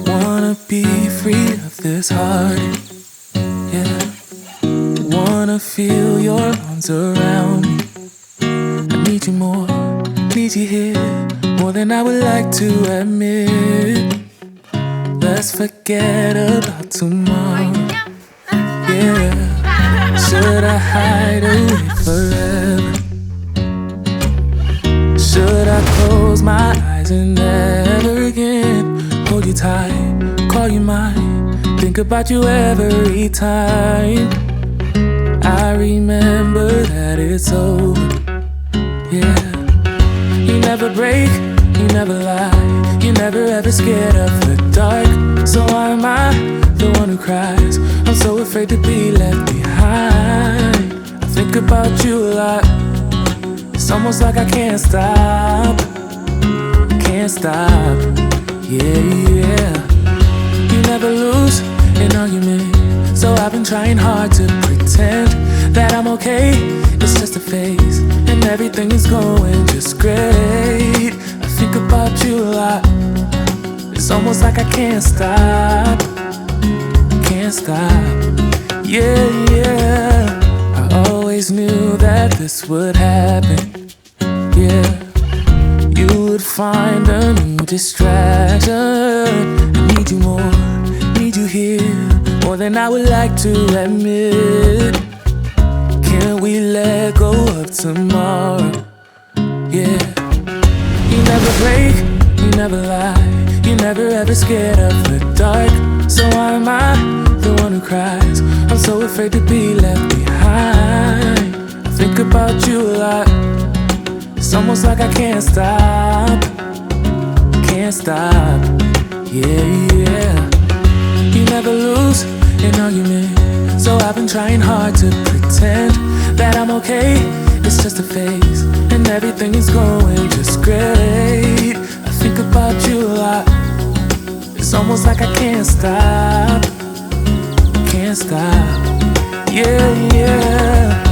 Wanna be free of this heart, yeah. Wanna feel your arms around me. I need you more, need you here, more than I would like to admit. Let's forget about tomorrow, yeah. Should I hide away forever? Should I close my eyes and never again hold you tight, call you mine, think about you every time? I remember that it's over, yeah. You never break, you never lie, you never ever scared of the dark. So why am I the one who cries? I'm so afraid to be left behind. I think about you a lot, it's almost like I can't stop, yeah, yeah. You never lose an argument, so I've been trying hard to pretend that I'm okay. It's just a phase, and everything is going just great. I think about you a lot, it's almost like I can't stop, yeah, yeah. I always knew that this would happen, yeah. You would find a new distraction. I need you more, need you here, more than I would like to admit. Can we let go of tomorrow, yeah. You never break, you never lie, you never ever scared of the dark. So why am I the one who cries? I'm so afraid to be left behind. I think about you a lot, it's almost like I can't stop, yeah, yeah. You never lose an argument, so I've been trying hard to pretend that I'm okay. It's just a phase, and everything is going just great. I think about you a lot, it's almost like I can't stop, yeah, yeah.